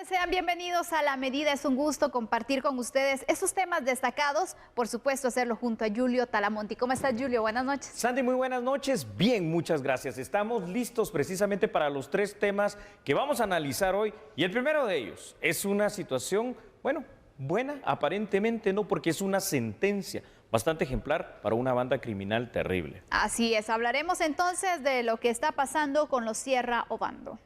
Sean bienvenidos a La Medida. Es un gusto compartir con ustedes estos temas destacados, por supuesto hacerlo junto a Julio Talamonti. ¿Cómo estás, Julio? Buenas noches. Sandy, muy buenas noches. Bien, muchas gracias. Estamos listos precisamente para los tres temas que vamos a analizar hoy. Y el primero de ellos es una situación, buena, aparentemente no, porque es una sentencia bastante ejemplar para una banda criminal terrible. Así es, hablaremos entonces de lo que está pasando con los Sierra Obando.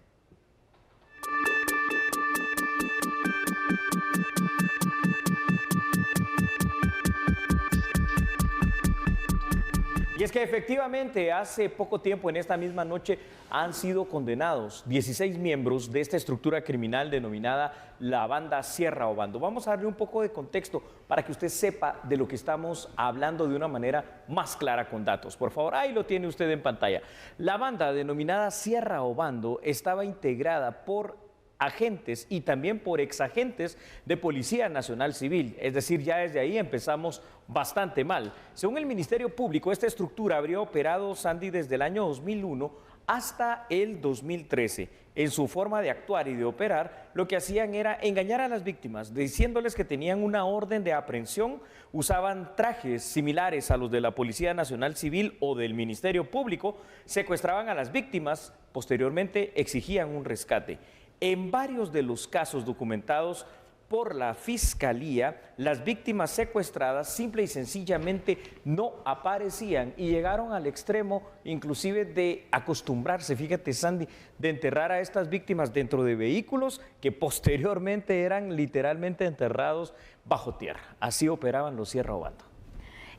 Y es que efectivamente hace poco tiempo, en esta misma noche, han sido condenados 16 miembros de esta estructura criminal denominada la banda Sierra Obando. Vamos a darle un poco de contexto para que usted sepa de lo que estamos hablando de una manera más clara con datos. Por favor, ahí lo tiene usted en pantalla. La banda denominada Sierra Obando estaba integrada por agentes y también por exagentes de Policía Nacional Civil, es decir, ya desde ahí empezamos bastante mal. Según el Ministerio Público, esta estructura habría operado, Sandy, desde el año 2001 hasta el 2013. En su forma de actuar y de operar, lo que hacían era engañar a las víctimas, diciéndoles que tenían una orden de aprehensión, usaban trajes similares a los de la Policía Nacional Civil o del Ministerio Público, secuestraban a las víctimas, posteriormente exigían un rescate. En varios de los casos documentados por la Fiscalía, las víctimas secuestradas simple y sencillamente no aparecían y llegaron al extremo inclusive de acostumbrarse, fíjate Sandy, de enterrar a estas víctimas dentro de vehículos que posteriormente eran literalmente enterrados bajo tierra. Así operaban los Sierra Obando.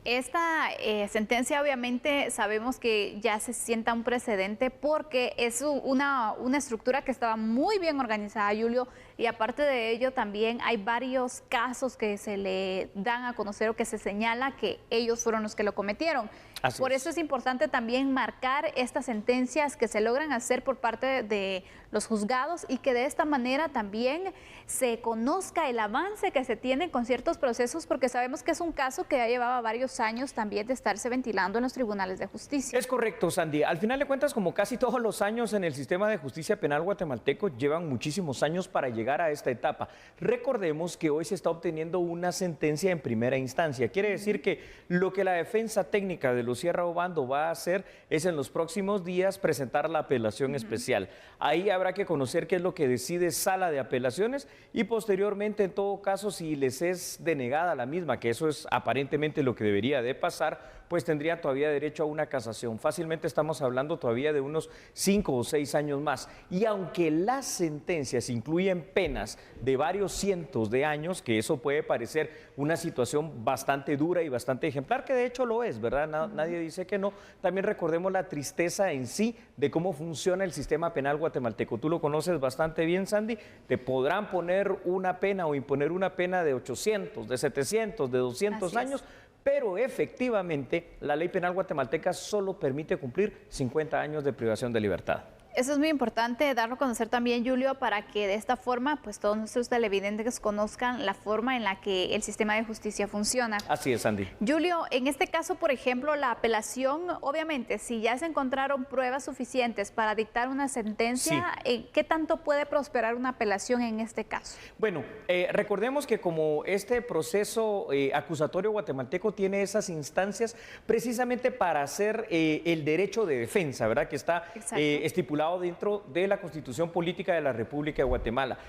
Esta sentencia obviamente sabemos que ya se sienta un precedente porque es una estructura que estaba muy bien organizada, Julio, y aparte de ello también hay varios casos que se le dan a conocer o que se señala que ellos fueron los que lo cometieron. Por eso es importante también marcar estas sentencias que se logran hacer por parte de los juzgados y que de esta manera también se conozca el avance que se tiene con ciertos procesos, porque sabemos que es un caso que ya llevaba varios años también de estarse ventilando en los tribunales de justicia. Es correcto, Sandy. Al final de cuentas, como casi todos los años en el sistema de justicia penal guatemalteco, llevan muchísimos años para llegar a esta etapa. Recordemos que hoy se está obteniendo una sentencia en primera instancia. Quiere decir que lo que la defensa técnica de los Sierra Obando va a hacer es en los próximos días presentar la apelación especial. Ahí habrá que conocer qué es lo que decide Sala de Apelaciones y posteriormente, en todo caso, si les es denegada la misma, que eso es aparentemente lo que debería de pasar, pues tendría todavía derecho a una casación. Fácilmente estamos hablando todavía de unos 5 o 6 años más. Y aunque las sentencias incluyen penas de varios cientos de años, que eso puede parecer una situación bastante dura y bastante ejemplar, que de hecho lo es, ¿verdad? Nadie dice que no. También recordemos la tristeza en sí de cómo funciona el sistema penal guatemalteco. Tú lo conoces bastante bien, Sandy. Te podrán poner una pena o imponer una pena de 800, de 700, de 200 años, pero efectivamente la ley penal guatemalteca solo permite cumplir 50 años de privación de libertad. Eso es muy importante darlo a conocer también, Julio, para que de esta forma pues todos nuestros televidentes conozcan la forma en la que el sistema de justicia funciona. Así es, Sandy. Julio, en este caso, por ejemplo, la apelación, obviamente, si ya se encontraron pruebas suficientes para dictar una sentencia, ¿qué tanto puede prosperar una apelación en este caso? Bueno, recordemos que como este proceso acusatorio guatemalteco tiene esas instancias precisamente para hacer el derecho de defensa, ¿verdad? Que está estipulado dentro de la Constitución Política de la República de Guatemala.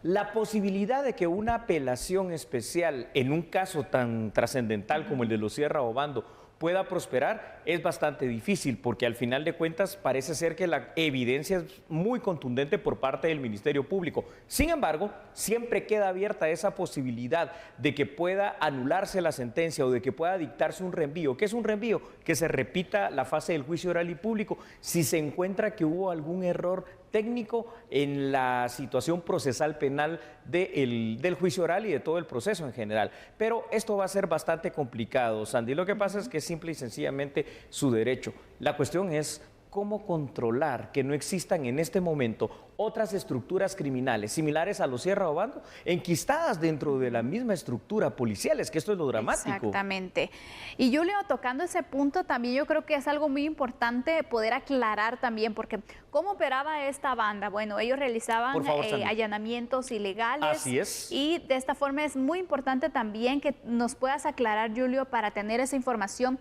La posibilidad de que una apelación especial en un caso tan trascendental como el de los Sierra Obando pueda prosperar es bastante difícil, porque al final de cuentas parece ser que la evidencia es muy contundente por parte del Ministerio Público. Sin embargo, siempre queda abierta esa posibilidad de que pueda anularse la sentencia o de que pueda dictarse un reenvío. ¿Qué es un reenvío? Que se repita la fase del juicio oral y público si se encuentra que hubo algún error técnico en la situación procesal penal del juicio oral y de todo el proceso en general. Pero esto va a ser bastante complicado, Sandy. Lo que pasa es que simple y sencillamente su derecho. La cuestión es cómo controlar que no existan en este momento otras estructuras criminales similares a los Sierra Obando, enquistadas dentro de la misma estructura policial. Es que esto es lo dramático. Exactamente. Y Julio, tocando ese punto, también yo creo que es algo muy importante poder aclarar también, porque ¿cómo operaba esta banda? Bueno, ellos realizaban Por favor, allanamientos ilegales. Así es. Y de esta forma es muy importante también que nos puedas aclarar, Julio, para tener esa información.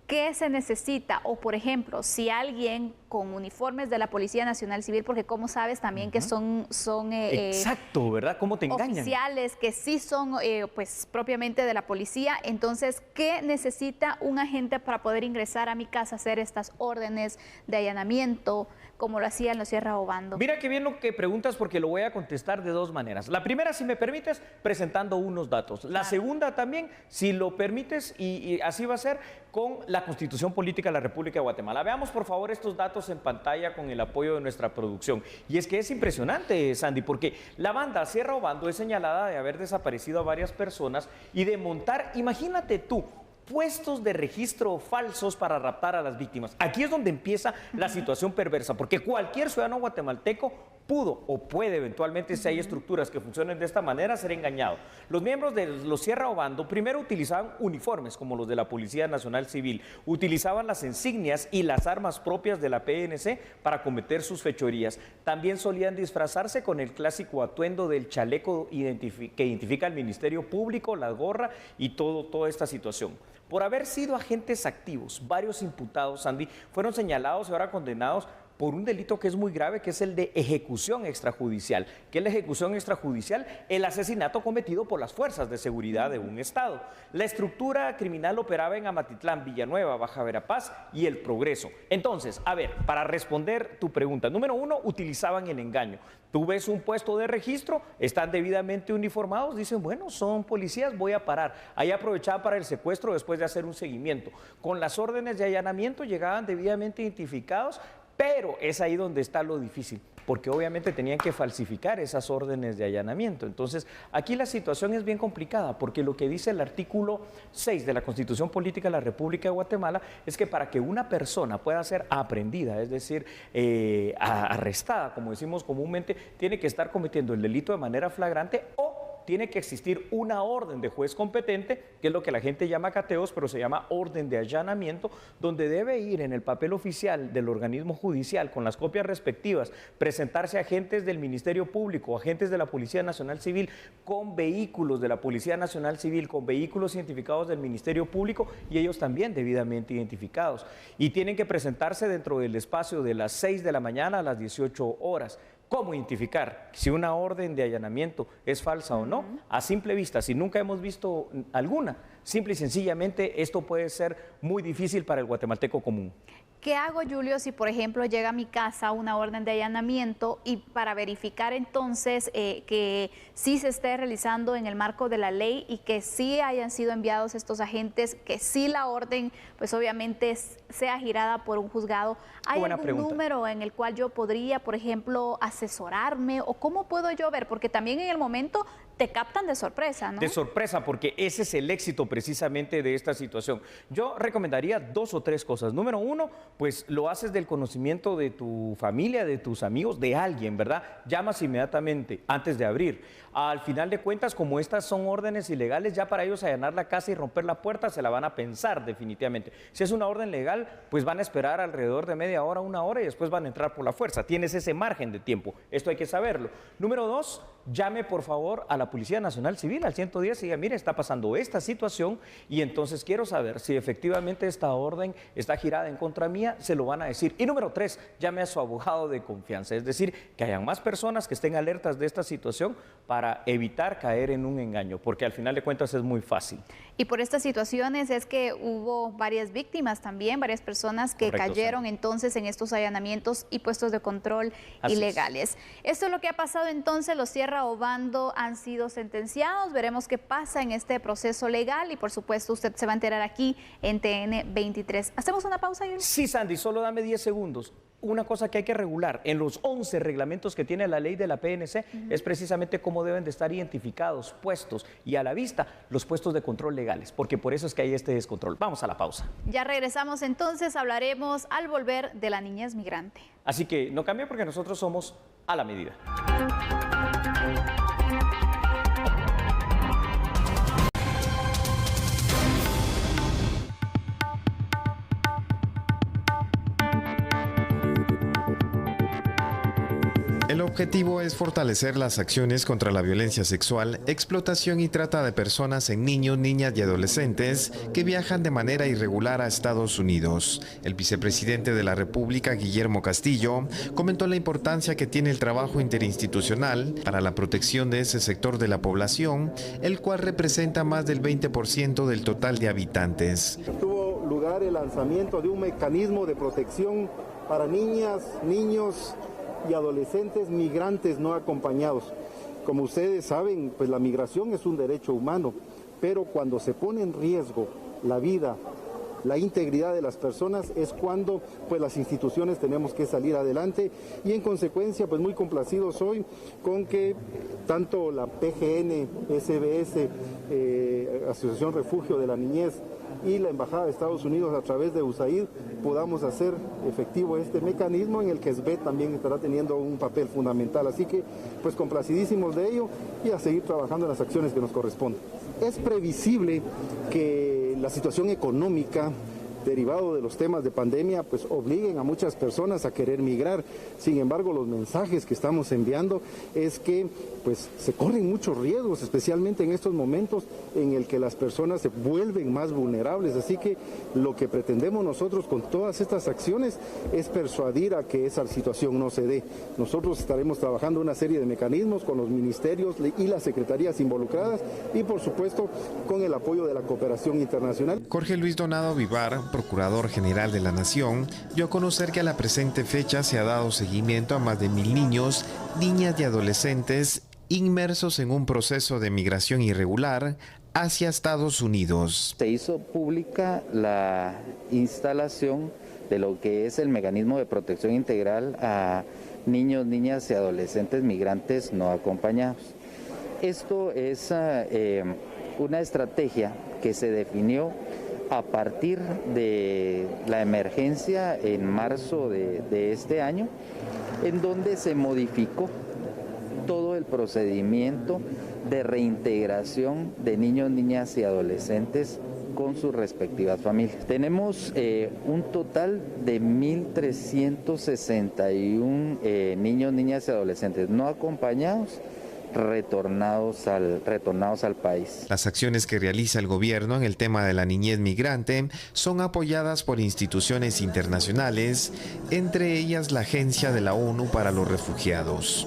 ¿Qué se necesita? O, por ejemplo, si alguien con uniformes de la Policía Nacional Civil, porque como sabes también que son exacto, ¿verdad? ¿Cómo te engañan? Oficiales que sí son pues propiamente de la policía. Entonces, ¿qué necesita un agente para poder ingresar a mi casa a hacer estas órdenes de allanamiento, como lo hacían los Sierra Obando? Mira qué bien lo que preguntas, porque lo voy a contestar de dos maneras. La primera, si me permites, presentando unos datos. La segunda también, si lo permites, y así va a ser, con la Constitución Política de la República de Guatemala. Veamos, por favor, estos datos en pantalla con el apoyo de nuestra producción. Y es que es impresionante, Sandy, porque la banda Sierra Obando es señalada de haber desaparecido a varias personas y de montar, imagínate tú, puestos de registro falsos para raptar a las víctimas. Aquí es donde empieza la situación perversa, porque cualquier ciudadano guatemalteco pudo o puede eventualmente, si hay estructuras que funcionen de esta manera, ser engañado. Los miembros de los Sierra Obando primero utilizaban uniformes como los de la Policía Nacional Civil, utilizaban las insignias y las armas propias de la PNC para cometer sus fechorías. También solían disfrazarse con el clásico atuendo del chaleco que identifica al Ministerio Público, la gorra y toda esta situación. Por haber sido agentes activos, varios imputados, Sandy, fueron señalados y ahora condenados por un delito que es muy grave, que es el de ejecución extrajudicial. ¿Qué es la ejecución extrajudicial? El asesinato cometido por las fuerzas de seguridad de un estado. La estructura criminal operaba en Amatitlán, Villanueva, Baja Verapaz y El Progreso. Entonces, a ver, para responder tu pregunta, número uno, utilizaban el engaño. Tú ves un puesto de registro, están debidamente uniformados, dicen, bueno, son policías, voy a parar. Ahí aprovechaban para el secuestro después de hacer un seguimiento. Con las órdenes de allanamiento llegaban debidamente identificados, pero es ahí donde está lo difícil, porque obviamente tenían que falsificar esas órdenes de allanamiento. Entonces, aquí la situación es bien complicada, porque lo que dice el artículo 6 de la Constitución Política de la República de Guatemala es que para que una persona pueda ser aprehendida, es decir, arrestada, como decimos comúnmente, tiene que estar cometiendo el delito de manera flagrante o tiene que existir una orden de juez competente, que es lo que la gente llama cateos, pero se llama orden de allanamiento, donde debe ir en el papel oficial del organismo judicial con las copias respectivas, presentarse agentes del Ministerio Público, agentes de la Policía Nacional Civil, con vehículos de la Policía Nacional Civil, con vehículos identificados del Ministerio Público y ellos también debidamente identificados. Y tienen que presentarse dentro del espacio de las 6 de la mañana a las 18 horas. ¿Cómo identificar si una orden de allanamiento es falsa o no? A simple vista, si nunca hemos visto alguna, simple y sencillamente esto puede ser muy difícil para el guatemalteco común. ¿Qué hago, Julio, si por ejemplo llega a mi casa una orden de allanamiento y para verificar entonces que sí se esté realizando en el marco de la ley y que sí hayan sido enviados estos agentes, que sí la orden pues obviamente sea girada por un juzgado? ¿Hay algún número en el cual yo podría, por ejemplo, asesorarme o cómo puedo yo ver? Porque también en el momento te captan de sorpresa, ¿no? De sorpresa, porque ese es el éxito precisamente de esta situación. Yo recomendaría 2 o 3 cosas. Número uno, pues lo haces del conocimiento de tu familia, de tus amigos, de alguien, ¿verdad? Llamas inmediatamente antes de abrir. Al final de cuentas, como estas son órdenes ilegales, ya para ellos allanar la casa y romper la puerta se la van a pensar definitivamente. Si es una orden legal, pues van a esperar alrededor de media hora, 1 hora y después van a entrar por la fuerza. Tienes ese margen de tiempo. Esto hay que saberlo. Número 2, llame por favor a la Policía Nacional Civil al 110 y diga, mire, está pasando esta situación y entonces quiero saber si efectivamente esta orden está girada en contra mía, se lo van a decir. Y número 3, llame a su abogado de confianza, es decir, que hayan más personas que estén alertas de esta situación para evitar caer en un engaño, porque al final de cuentas es muy fácil. Y por estas situaciones es que hubo varias víctimas también, varias personas que cayeron entonces en estos allanamientos y puestos de control ilegales. Esto es lo que ha pasado entonces, los Sierra Obando han sido sentenciados, veremos qué pasa en este proceso legal y por supuesto usted se va a enterar aquí en TN 23. ¿Hacemos una pausa, Yuri? Sí, Sandy, solo dame 10 segundos. una cosa que hay que regular en los 11 reglamentos que tiene la ley de la PNC es precisamente cómo deben de estar identificados, puestos y a la vista los puestos de control legales, porque por eso es que hay este descontrol. Vamos a la pausa. Ya regresamos entonces, hablaremos al volver de la niñez migrante. Así que no cambie porque nosotros somos a la medida. El objetivo es fortalecer las acciones contra la violencia sexual, explotación y trata de personas en niños, niñas y adolescentes que viajan de manera irregular a Estados Unidos. El vicepresidente de la República, Guillermo Castillo, comentó la importancia que tiene el trabajo interinstitucional para la protección de ese sector de la población, el cual representa más del 20% del total de habitantes. Tuvo lugar el lanzamiento de un mecanismo de protección para niñas, niños y adolescentes migrantes no acompañados. Como ustedes saben, pues la migración es un derecho humano, pero cuando se pone en riesgo la vida, la integridad de las personas, es cuando pues las instituciones tenemos que salir adelante, y en consecuencia pues muy complacido soy con que tanto la PGN, SBS, Asociación Refugio de la Niñez, y la Embajada de Estados Unidos a través de USAID podamos hacer efectivo este mecanismo en el que SBET también estará teniendo un papel fundamental. Así que pues complacidísimos de ello y a seguir trabajando en las acciones que nos corresponden. Es previsible que la situación económica derivado de los temas de pandemia pues obliguen a muchas personas a querer migrar. Sin embargo, los mensajes que estamos enviando es que pues se corren muchos riesgos, especialmente en estos momentos en el que las personas se vuelven más vulnerables. Así que lo que pretendemos nosotros con todas estas acciones es persuadir a que esa situación no se dé. Nosotros estaremos trabajando una serie de mecanismos con los ministerios y las secretarías involucradas y por supuesto con el apoyo de la cooperación internacional. Jorge Luis Donado Vivar, Procurador General de la Nación, dio a conocer que a la presente fecha se ha dado seguimiento a más de 1,000 niños, niñas y adolescentes inmersos en un proceso de migración irregular hacia Estados Unidos. Se hizo pública la instalación de lo que es el mecanismo de protección integral a niños, niñas y adolescentes migrantes no acompañados. Esto es una estrategia que se definió a partir de la emergencia en marzo de este año, en donde se modificó todo el procedimiento de reintegración de niños, niñas y adolescentes con sus respectivas familias. Tenemos un total de 1.361 niños, niñas y adolescentes no acompañados retornados al país. Las acciones que realiza el gobierno en el tema de la niñez migrante son apoyadas por instituciones internacionales, entre ellas la Agencia de la ONU para los Refugiados.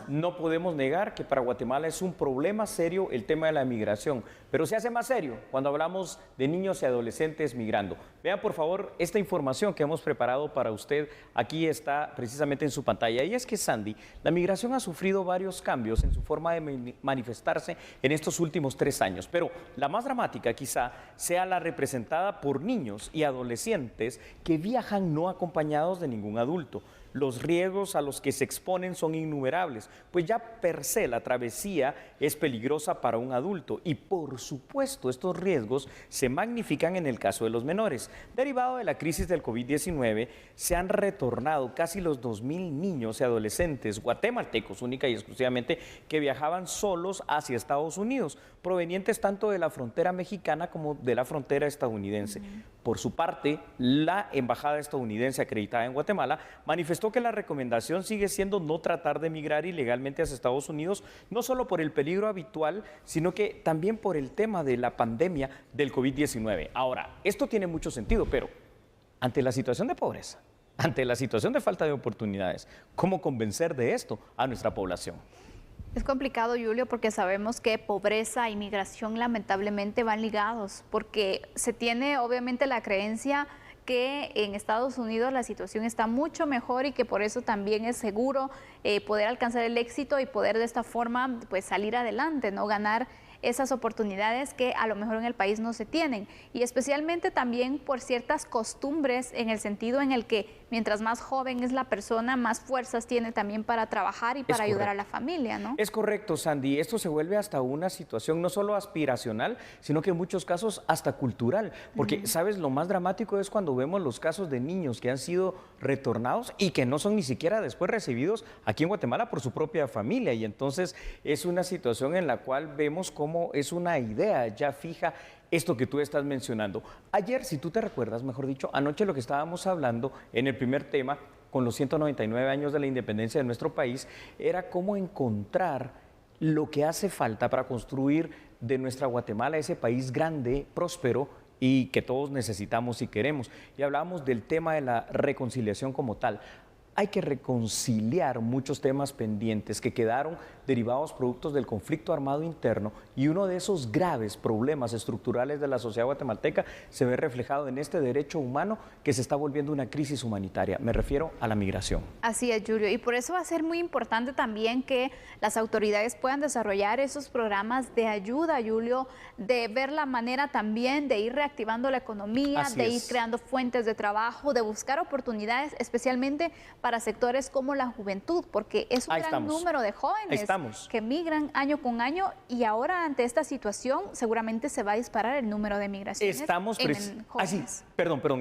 No podemos negar que para Guatemala es un problema serio el tema de la migración, pero se hace más serio cuando hablamos de niños y adolescentes migrando. Vean por favor esta información que hemos preparado para usted, aquí está precisamente en su pantalla, y es que Sandy, la migración ha sufrido varios cambios en su forma de manifestarse en estos últimos 3 años, pero la más dramática quizá sea la representada por niños y adolescentes que viajan no acompañados de ningún adulto. Los riesgos a los que se exponen son innumerables, pues ya per se la travesía es peligrosa para un adulto y por supuesto estos riesgos se magnifican en el caso de los menores. Derivado de la crisis del COVID-19 se han retornado casi los 2,000 niños y adolescentes guatemaltecos única y exclusivamente que viajaban solos hacia Estados Unidos, provenientes tanto de la frontera mexicana como de la frontera estadounidense. Por su parte, la embajada estadounidense acreditada en Guatemala manifestó que la recomendación sigue siendo no tratar de migrar ilegalmente hacia Estados Unidos, no solo por el peligro habitual, sino que también por el tema de la pandemia del COVID-19. Ahora, esto tiene mucho sentido, pero ante la situación de pobreza, ante la situación de falta de oportunidades, ¿cómo convencer de esto a nuestra población? Es complicado, Julio, porque sabemos que pobreza y migración lamentablemente van ligados, porque se tiene obviamente la creencia que en Estados Unidos la situación está mucho mejor y que por eso también es seguro poder alcanzar el éxito y poder de esta forma pues salir adelante, no ganar esas oportunidades que a lo mejor en el país no se tienen. Y especialmente también por ciertas costumbres, en el sentido en el que mientras más joven es la persona, más fuerzas tiene también para trabajar y para ayudar a la familia, ¿no? Es correcto, Sandy. Esto se vuelve hasta una situación no solo aspiracional, sino que en muchos casos hasta cultural. Porque, ¿sabes? Lo más dramático es cuando vemos los casos de niños que han sido retornados y que no son ni siquiera después recibidos aquí en Guatemala por su propia familia. Y entonces es una situación en la cual vemos cómo es una idea ya fija esto que tú estás mencionando. Ayer, si tú te recuerdas, mejor dicho, anoche lo que estábamos hablando en el primer tema, con los 199 años de la independencia de nuestro país, era cómo encontrar lo que hace falta para construir de nuestra Guatemala ese país grande, próspero y que todos necesitamos y queremos. Y hablábamos del tema de la reconciliación como tal. Hay que reconciliar muchos temas pendientes que quedaron derivados productos del conflicto armado interno, y uno de esos graves problemas estructurales de la sociedad guatemalteca se ve reflejado en este derecho humano que se está volviendo una crisis humanitaria. Me refiero a la migración. Así es, Julio, y por eso va a ser muy importante también que las autoridades puedan desarrollar esos programas de ayuda, Julio, de ver la manera también de ir reactivando la economía, de ir creando fuentes de trabajo, de buscar oportunidades, especialmente para sectores como la juventud, porque es un gran número de jóvenes que migran año con año, y ahora ante esta situación seguramente se va a disparar el número de migraciones en jóvenes.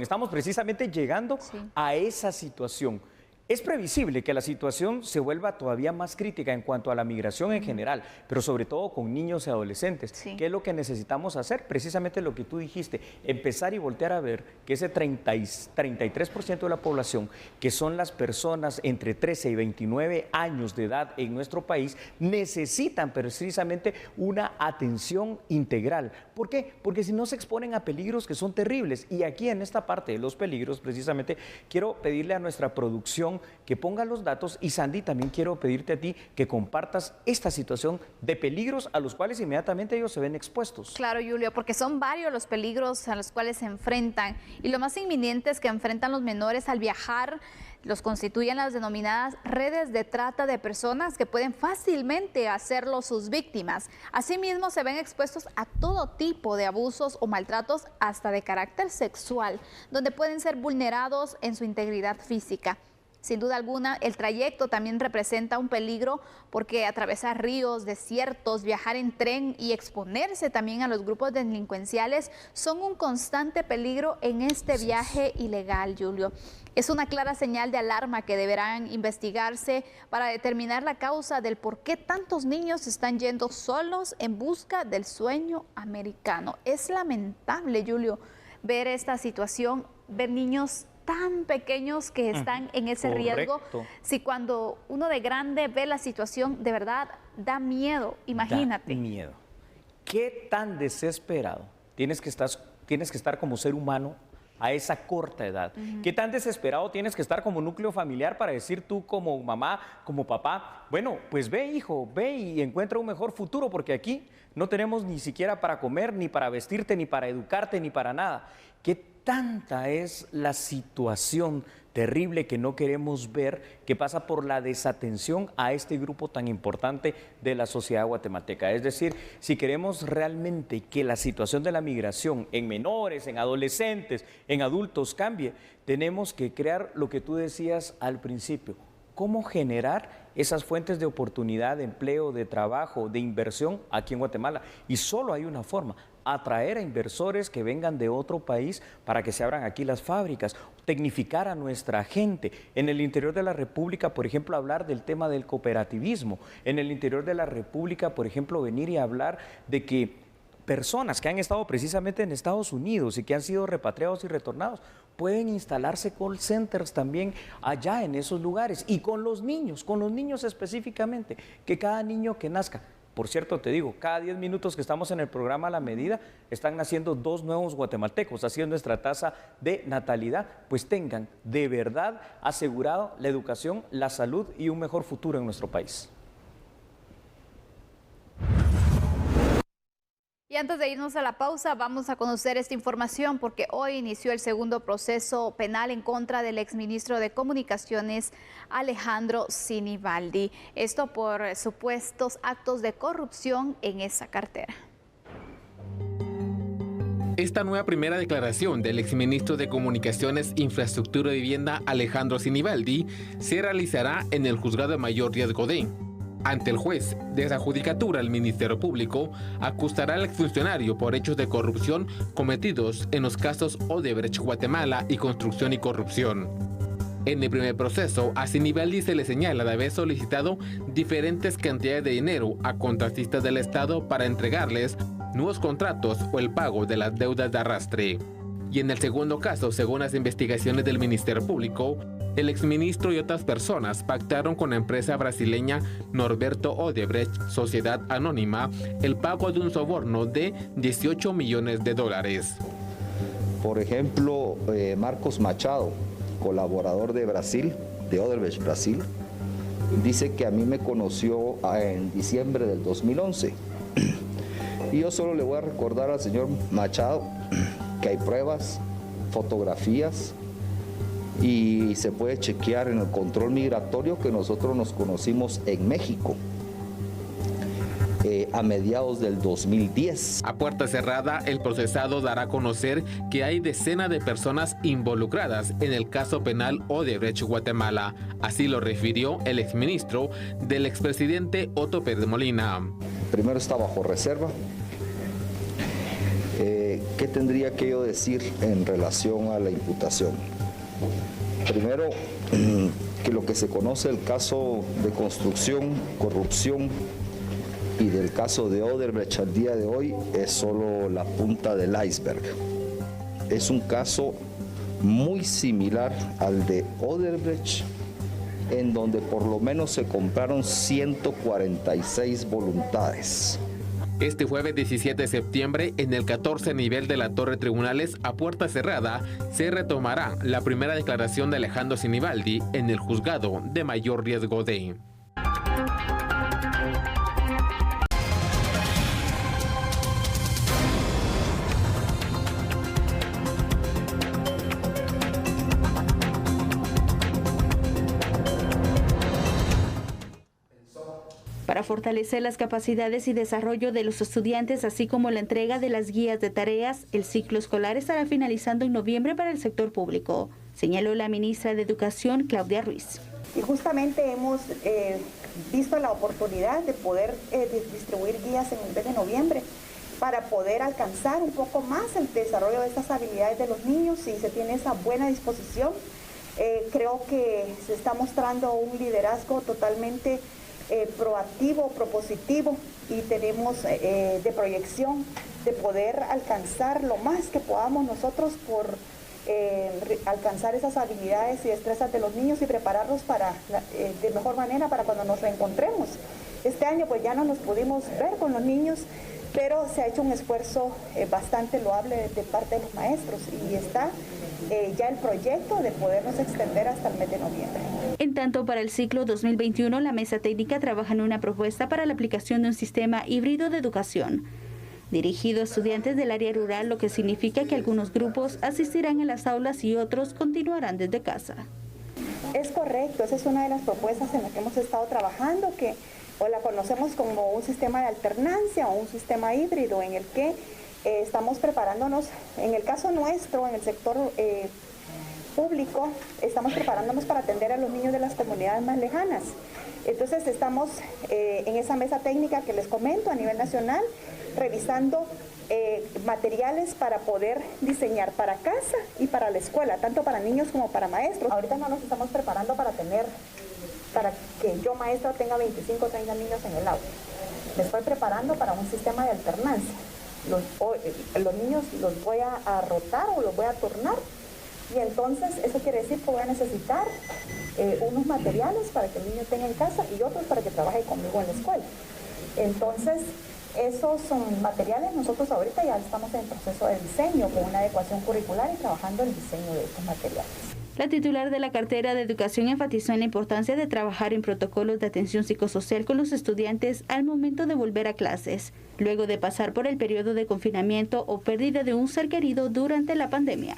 Estamos precisamente llegando a esa situación. Es previsible que la situación se vuelva todavía más crítica en cuanto a la migración en general, pero sobre todo con niños y adolescentes. ¿Qué es lo que necesitamos hacer? Precisamente lo que tú dijiste, empezar y voltear a ver que ese 33% de la población, que son las personas entre 13 y 29 años de edad en nuestro país, necesitan precisamente una atención integral. ¿Por qué? Porque si no se exponen a peligros que son terribles. Y aquí en esta parte de los peligros, precisamente, quiero pedirle a nuestra producción que ponga los datos, y Sandy, también quiero pedirte a ti que compartas esta situación de peligros a los cuales inmediatamente ellos se ven expuestos. Claro, Julio, porque son varios los peligros a los cuales se enfrentan, y lo más inminentes que enfrentan los menores al viajar los constituyen las denominadas redes de trata de personas, que pueden fácilmente hacerlo sus víctimas. Asimismo, se ven expuestos a todo tipo de abusos o maltratos, hasta de carácter sexual, donde pueden ser vulnerados en su integridad física. Sin duda alguna, el trayecto también representa un peligro, porque atravesar ríos, desiertos, viajar en tren y exponerse también a los grupos delincuenciales son un constante peligro en este viaje ilegal, Julio. Es una clara señal de alarma que deberán investigarse para determinar la causa del por qué tantos niños están yendo solos en busca del sueño americano. Es lamentable, Julio, ver esta situación, ver niños tan pequeños que están en ese riesgo. Si cuando uno de grande ve la situación, de verdad da miedo, imagínate. Da miedo. ¿Qué tan desesperado tienes que estar como ser humano a esa corta edad? ¿Qué tan desesperado tienes que estar como núcleo familiar para decir tú como mamá, como papá, bueno, pues ve, hijo, ve y encuentra un mejor futuro, porque aquí no tenemos ni siquiera para comer, ni para vestirte, ni para educarte, ni para nada? ¿Qué tanta es la situación terrible que no queremos ver, que pasa por la desatención a este grupo tan importante de la sociedad guatemalteca? Es decir, si queremos realmente que la situación de la migración en menores, en adolescentes, en adultos cambie, tenemos que crear lo que tú decías al principio: cómo generar esas fuentes de oportunidad, de empleo, de trabajo, de inversión aquí en Guatemala. Y solo hay una forma: atraer a inversores que vengan de otro país para que se abran aquí las fábricas, tecnificar a nuestra gente. En el interior de la República, por ejemplo, hablar del tema del cooperativismo. En el interior de la República, por ejemplo, venir y hablar de que personas que han estado precisamente en Estados Unidos y que han sido repatriados y retornados pueden instalarse call centers también allá en esos lugares, y con los niños específicamente, que cada niño que nazca. Por cierto, te digo, cada 10 minutos que estamos en el programa La Medida, están naciendo 2 nuevos guatemaltecos, así es nuestra tasa de natalidad, pues tengan de verdad asegurado la educación, la salud y un mejor futuro en nuestro país. Y antes de irnos a la pausa, vamos a conocer esta información, porque hoy inició el segundo proceso penal en contra del exministro de Comunicaciones, Alejandro Sinibaldi. Esto por supuestos actos de corrupción en esa cartera. Esta nueva primera declaración del exministro de Comunicaciones, Infraestructura y Vivienda, Alejandro Sinibaldi, se realizará en el Juzgado de Mayor Riesgo D. Ante el juez de esa judicatura, el Ministerio Público acusará al exfuncionario por hechos de corrupción cometidos en los casos Odebrecht Guatemala y Construcción y Corrupción. En el primer proceso, a Sinibaldi se le señala de haber solicitado diferentes cantidades de dinero a contratistas del Estado para entregarles nuevos contratos o el pago de las deudas de arrastre. Y en el segundo caso, según las investigaciones del Ministerio Público, el exministro y otras personas pactaron con la empresa brasileña Norberto Odebrecht, Sociedad Anónima, el pago de un soborno de $18 millones. Por ejemplo, Marcos Machado, colaborador de Brasil, de Odebrecht Brasil, dice que a mí me conoció en diciembre del 2011. Y yo solo le voy a recordar al señor Machado que hay pruebas, fotografías, y se puede chequear en el control migratorio que nosotros nos conocimos en México a mediados del 2010. A puerta cerrada, el procesado dará a conocer que hay decenas de personas involucradas en el caso penal Odebrecht Guatemala. Así lo refirió el exministro del expresidente Otto Pérez Molina. Primero está bajo reserva. ¿Qué tendría que yo decir en relación a la imputación? Primero, que lo que se conoce el caso de construcción, corrupción y del caso de Odebrecht al día de hoy es solo la punta del iceberg. Es un caso muy similar al de Odebrecht, en donde por lo menos se compraron 146 voluntades. Este jueves 17 de septiembre, en el 14 nivel de la Torre Tribunales, a puerta cerrada, se retomará la primera declaración de Alejandro Sinibaldi en el Juzgado de Mayor Riesgo D. Para fortalecer las capacidades y desarrollo de los estudiantes, así como la entrega de las guías de tareas, el ciclo escolar estará finalizando en noviembre para el sector público, señaló la ministra de Educación, Claudia Ruiz. Y justamente hemos visto la oportunidad de poder distribuir guías en el mes de noviembre para poder alcanzar un poco más el desarrollo de estas habilidades de los niños. Si se tiene esa buena disposición, creo que se está mostrando un liderazgo totalmente proactivo, propositivo, y tenemos de proyección de poder alcanzar lo más que podamos nosotros por alcanzar esas habilidades y destrezas de los niños y prepararlos para de mejor manera para cuando nos reencontremos. Este año pues ya no nos pudimos ver con los niños, pero se ha hecho un esfuerzo bastante loable de parte de los maestros y está ya el proyecto de podernos extender hasta el mes de noviembre. En tanto, para el ciclo 2021, la mesa técnica trabaja en una propuesta para la aplicación de un sistema híbrido de educación, dirigido a estudiantes del área rural, lo que significa que algunos grupos asistirán a las aulas y otros continuarán desde casa. Es correcto, esa es una de las propuestas en las que hemos estado trabajando, que o la conocemos como un sistema de alternancia o un sistema híbrido, en el que estamos preparándonos, en el caso nuestro, en el sector público, estamos preparándonos para atender a los niños de las comunidades más lejanas. Entonces estamos en esa mesa técnica que les comento a nivel nacional, revisando materiales para poder diseñar para casa y para la escuela, tanto para niños como para maestros. Ahorita no nos estamos preparando para que yo maestra tenga 25 o 30 niños en el aula. Me estoy preparando para un sistema de alternancia. Los niños los voy a rotar o los voy a turnar, y entonces eso quiere decir que voy a necesitar unos materiales para que el niño tenga en casa y otros para que trabaje conmigo en la escuela. Entonces, esos son materiales, nosotros ahorita ya estamos en proceso de diseño con una adecuación curricular y trabajando el diseño de estos materiales. La titular de la cartera de Educación enfatizó en la importancia de trabajar en protocolos de atención psicosocial con los estudiantes al momento de volver a clases, luego de pasar por el periodo de confinamiento o pérdida de un ser querido durante la pandemia.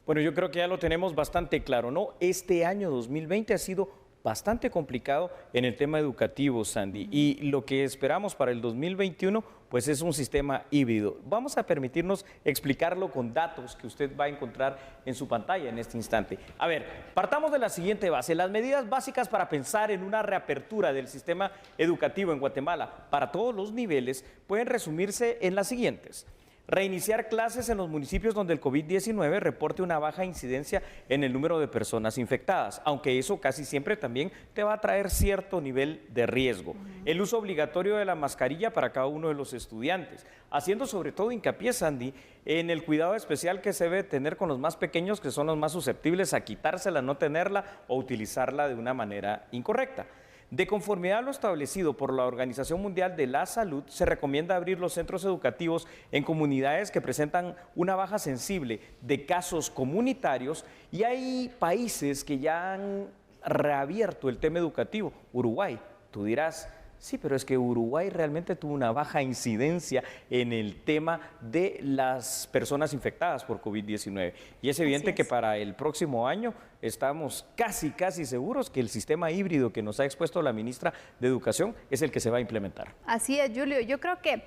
Bueno, yo creo que ya lo tenemos bastante claro, ¿no? Este año 2020 ha sido bastante complicado en el tema educativo, Sandy. Y lo que esperamos para el 2021, pues es un sistema híbrido. Vamos a permitirnos explicarlo con datos que usted va a encontrar en su pantalla en este instante. A ver, partamos de la siguiente base. Las medidas básicas para pensar en una reapertura del sistema educativo en Guatemala para todos los niveles pueden resumirse en las siguientes. Reiniciar clases en los municipios donde el COVID-19 reporte una baja incidencia en el número de personas infectadas, aunque eso casi siempre también te va a traer cierto nivel de riesgo. El uso obligatorio de la mascarilla para cada uno de los estudiantes, haciendo sobre todo hincapié, Sandy, en el cuidado especial que se debe tener con los más pequeños, que son los más susceptibles a quitársela, no tenerla o utilizarla de una manera incorrecta. De conformidad a lo establecido por la Organización Mundial de la Salud, se recomienda abrir los centros educativos en comunidades que presentan una baja sensible de casos comunitarios, y hay países que ya han reabierto el tema educativo. Uruguay, tú dirás, sí, pero es que Uruguay realmente tuvo una baja incidencia en el tema de las personas infectadas por COVID-19. Y es evidente que para el próximo año estamos casi seguros que el sistema híbrido que nos ha expuesto la ministra de Educación es el que se va a implementar. Así es, Julio. Yo creo que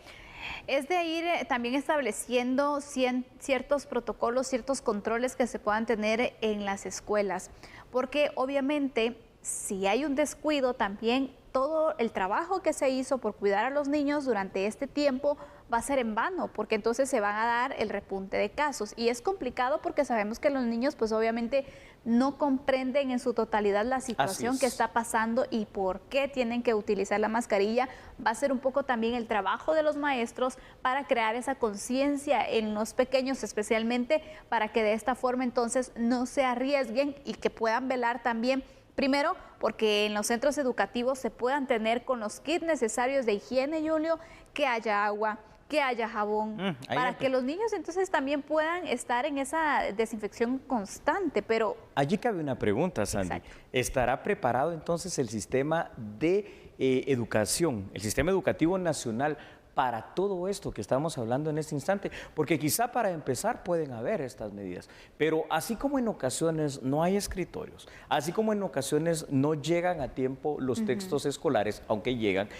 es de ir también estableciendo ciertos protocolos, ciertos controles que se puedan tener en las escuelas, porque obviamente si hay un descuido también todo el trabajo que se hizo por cuidar a los niños durante este tiempo va a ser en vano, porque entonces se van a dar el repunte de casos. Y es complicado porque sabemos que los niños pues obviamente no comprenden en su totalidad la situación que está pasando y por qué tienen que utilizar la mascarilla. Va a ser un poco también el trabajo de los maestros para crear esa conciencia en los pequeños, especialmente para que de esta forma entonces no se arriesguen y que puedan velar también. Primero, porque en los centros educativos se puedan tener con los kits necesarios de higiene, Julio, que haya agua, que haya jabón, para que los niños entonces también puedan estar en esa desinfección constante, pero... Allí cabe una pregunta, Sandy. Exacto. ¿Estará preparado entonces el sistema de educación, el sistema educativo nacional, para todo esto que estamos hablando en este instante? Porque quizá para empezar pueden haber estas medidas, pero así como en ocasiones no hay escritorios, así como en ocasiones no llegan a tiempo los textos escolares, aunque llegan,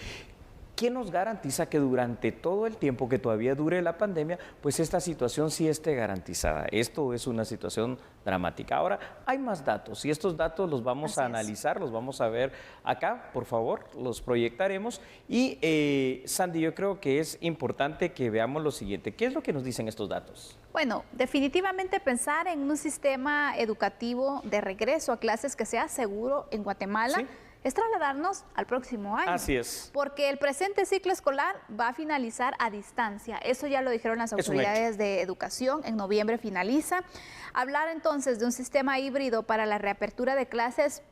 ¿quién nos garantiza que durante todo el tiempo que todavía dure la pandemia, pues esta situación sí esté garantizada? Esto es una situación dramática. Ahora, hay más datos y estos datos los vamos a analizar, los vamos a ver acá, por favor, los proyectaremos. Y Sandy, yo creo que es importante que veamos lo siguiente. ¿Qué es lo que nos dicen estos datos? Bueno, definitivamente pensar en un sistema educativo de regreso a clases que sea seguro en Guatemala. ¿Sí? Es trasladarnos al próximo año. Así es. Porque el presente ciclo escolar va a finalizar a distancia. Eso ya lo dijeron las autoridades de educación. En noviembre finaliza. Hablar entonces de un sistema híbrido para la reapertura de clases.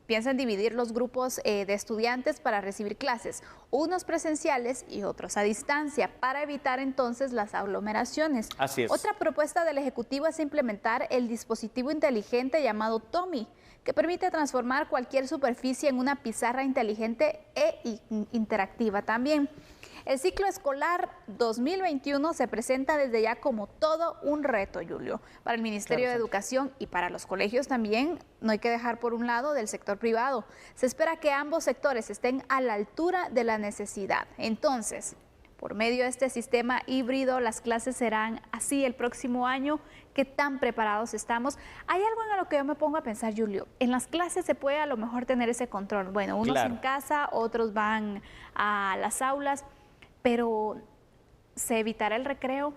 Piensan dividir los grupos de estudiantes para recibir clases, unos presenciales y otros a distancia, para evitar entonces las aglomeraciones. Así es. Otra propuesta del Ejecutivo es implementar el dispositivo inteligente llamado Tommy, que permite transformar cualquier superficie en una pizarra inteligente e interactiva también. El ciclo escolar 2021 se presenta desde ya como todo un reto, Julio, para el Ministerio de Educación y para los colegios también. No hay que dejar por un lado del sector privado. Se espera que ambos sectores estén a la altura de la necesidad. Entonces, por medio de este sistema híbrido, las clases serán así el próximo año. ¿Qué tan preparados estamos? Hay algo en lo que yo me pongo a pensar, Julio. En las clases se puede a lo mejor tener ese control. Bueno, unos en casa, otros van a las aulas, pero ¿se evitará el recreo?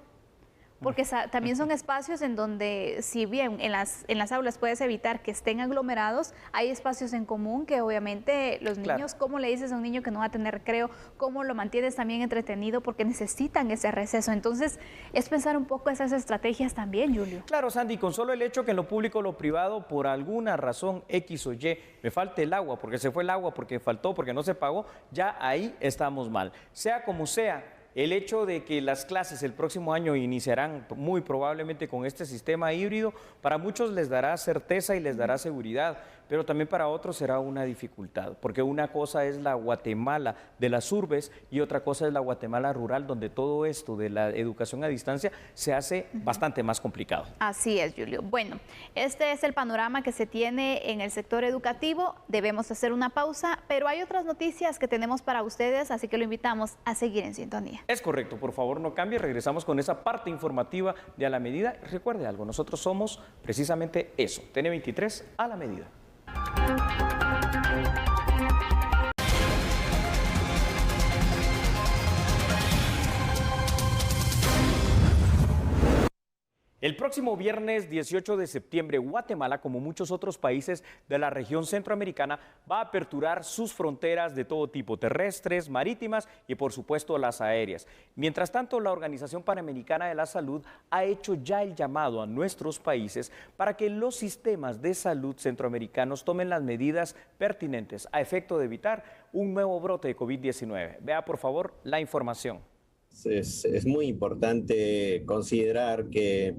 Porque también son espacios en donde, si bien en las aulas puedes evitar que estén aglomerados, hay espacios en común que obviamente los niños, ¿cómo le dices a un niño que no va a tener recreo? ¿Cómo lo mantienes también entretenido? Porque necesitan ese receso. Entonces, es pensar un poco esas estrategias también, Julio. Claro, Sandy, con solo el hecho que en lo público o lo privado, por alguna razón X o Y, me falte el agua, porque se fue el agua, porque faltó, porque no se pagó, ya ahí estamos mal. Sea como sea, el hecho de que las clases el próximo año iniciarán muy probablemente con este sistema híbrido, para muchos les dará certeza y les dará seguridad, pero también para otros será una dificultad, porque una cosa es la Guatemala de las urbes y otra cosa es la Guatemala rural, donde todo esto de la educación a distancia se hace bastante más complicado. Así es, Julio. Bueno, este es el panorama que se tiene en el sector educativo. Debemos hacer una pausa, pero hay otras noticias que tenemos para ustedes, así que lo invitamos a seguir en sintonía. Es correcto, por favor no cambie, regresamos con esa parte informativa de A la Medida. Recuerde algo, nosotros somos precisamente eso, TN23 a la medida. El próximo viernes 18 de septiembre, Guatemala, como muchos otros países de la región centroamericana, va a aperturar sus fronteras de todo tipo, terrestres, marítimas y por supuesto las aéreas. Mientras tanto, la Organización Panamericana de la Salud ha hecho ya el llamado a nuestros países para que los sistemas de salud centroamericanos tomen las medidas pertinentes a efecto de evitar un nuevo brote de COVID-19. Vea por favor la información. Es muy importante considerar que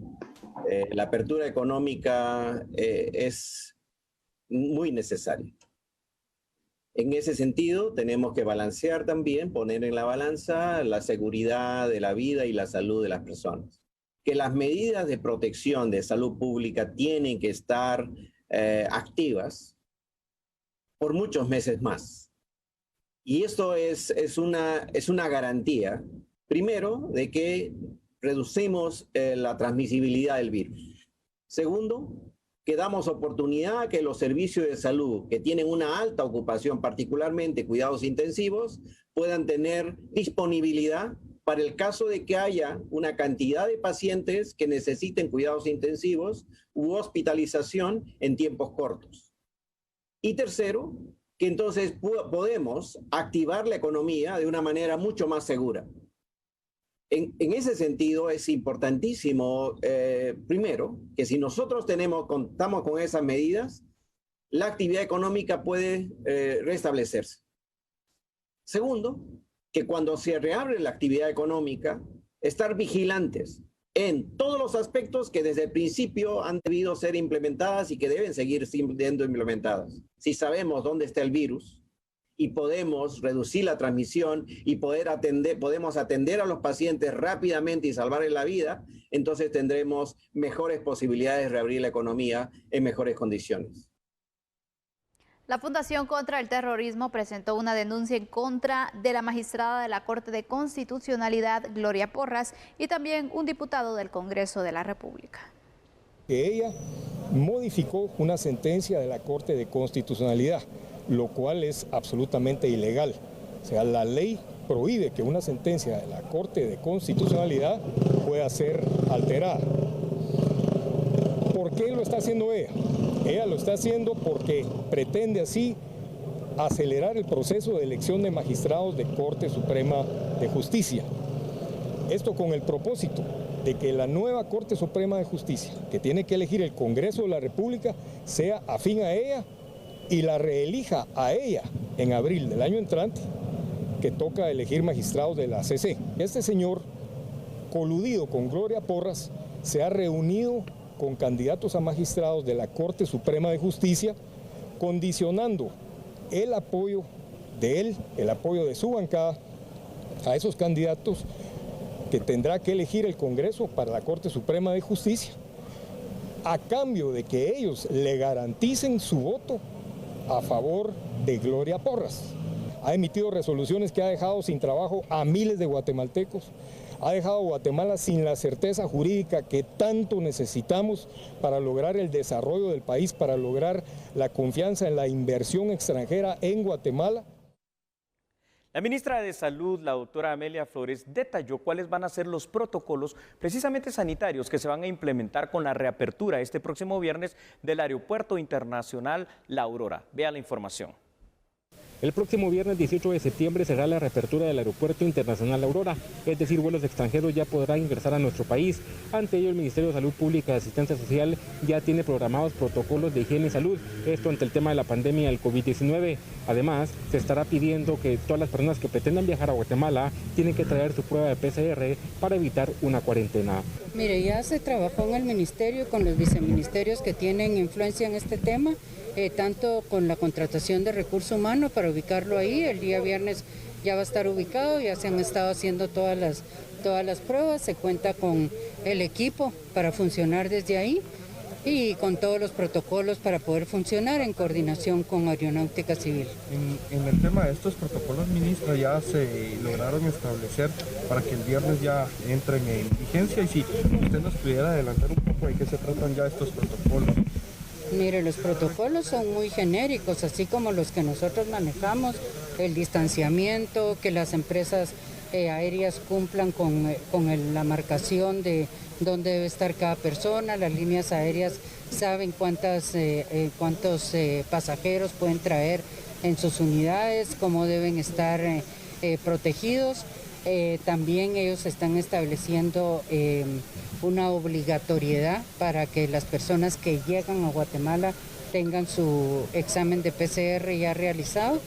la apertura económica es muy necesaria. En ese sentido, tenemos que balancear también, poner en la balanza la seguridad de la vida y la salud de las personas. Que las medidas de protección de salud pública tienen que estar activas por muchos meses más. Y esto es una garantía. Primero, de que reducimos la transmisibilidad del virus. Segundo, que damos oportunidad a que los servicios de salud que tienen una alta ocupación, particularmente cuidados intensivos, puedan tener disponibilidad para el caso de que haya una cantidad de pacientes que necesiten cuidados intensivos u hospitalización en tiempos cortos. Y tercero, que entonces podemos activar la economía de una manera mucho más segura. En ese sentido es importantísimo, primero, que si nosotros contamos con esas medidas, la actividad económica puede restablecerse. Segundo, que cuando se reabre la actividad económica, estar vigilantes en todos los aspectos que desde el principio han debido ser implementadas y que deben seguir siendo implementadas. Si sabemos dónde está el virus, y podemos reducir la transmisión y podemos atender a los pacientes rápidamente y salvarles la vida, entonces tendremos mejores posibilidades de reabrir la economía en mejores condiciones. La Fundación contra el Terrorismo presentó una denuncia en contra de la magistrada de la Corte de Constitucionalidad, Gloria Porras, y también un diputado del Congreso de la República. Que ella modificó una sentencia de la Corte de Constitucionalidad, lo cual es absolutamente ilegal. O sea, la ley prohíbe que una sentencia de la Corte de Constitucionalidad pueda ser alterada. ¿Por qué lo está haciendo ella? Ella lo está haciendo porque pretende así acelerar el proceso de elección de magistrados de Corte Suprema de Justicia. Esto con el propósito de que la nueva Corte Suprema de Justicia, que tiene que elegir el Congreso de la República, sea afín a ella y la reelija a ella en abril del año entrante, que toca elegir magistrados de la CC. Este señor, coludido con Gloria Porras, se ha reunido con candidatos a magistrados de la Corte Suprema de Justicia, condicionando el apoyo de él, el apoyo de su bancada, a esos candidatos que tendrá que elegir el Congreso para la Corte Suprema de Justicia, a cambio de que ellos le garanticen su voto a favor de Gloria Porras. Ha emitido resoluciones que ha dejado sin trabajo a miles de guatemaltecos, ha dejado a Guatemala sin la certeza jurídica que tanto necesitamos para lograr el desarrollo del país, para lograr la confianza en la inversión extranjera en Guatemala. La ministra de Salud, la doctora Amelia Flores, detalló cuáles van a ser los protocolos precisamente sanitarios que se van a implementar con la reapertura este próximo viernes del Aeropuerto Internacional La Aurora. Vea la información. El próximo viernes 18 de septiembre será la reapertura del Aeropuerto Internacional La Aurora, es decir, vuelos extranjeros ya podrán ingresar a nuestro país. Ante ello, el Ministerio de Salud Pública y Asistencia Social ya tiene programados protocolos de higiene y salud, esto ante el tema de la pandemia del COVID-19. Además, se estará pidiendo que todas las personas que pretendan viajar a Guatemala tienen que traer su prueba de PCR para evitar una cuarentena. Mire, ya se trabajó en el ministerio con los viceministerios que tienen influencia en este tema tanto con la contratación de recurso humano para ubicarlo ahí. El día viernes ya va a estar ubicado, ya se han estado haciendo todas las pruebas, se cuenta con el equipo para funcionar desde ahí y con todos los protocolos para poder funcionar en coordinación con Aeronáutica Civil. En el tema de estos protocolos, ministra, ya se lograron establecer para que el viernes ya entren en vigencia, y si usted nos pudiera adelantar un poco de qué se tratan ya estos protocolos. Mire, los protocolos son muy genéricos, así como los que nosotros manejamos, el distanciamiento, que las empresas aéreas cumplan con la marcación de dónde debe estar cada persona. Las líneas aéreas saben cuántos pasajeros pueden traer en sus unidades, cómo deben estar protegidos. También ellos están estableciendo una obligatoriedad para que las personas que llegan a Guatemala tengan su examen de PCR ya realizado.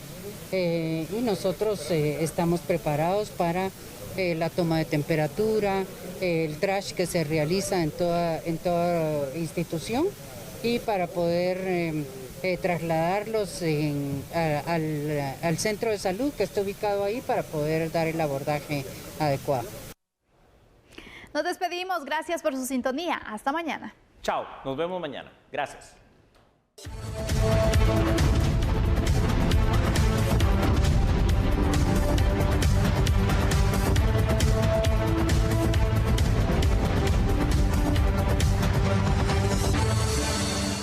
Y nosotros estamos preparados para la toma de temperatura, el trash que se realiza en toda institución, y para poder trasladarlos al centro de salud que está ubicado ahí para poder dar el abordaje adecuado. Nos despedimos, gracias por su sintonía. Hasta mañana. Chao, nos vemos mañana. Gracias.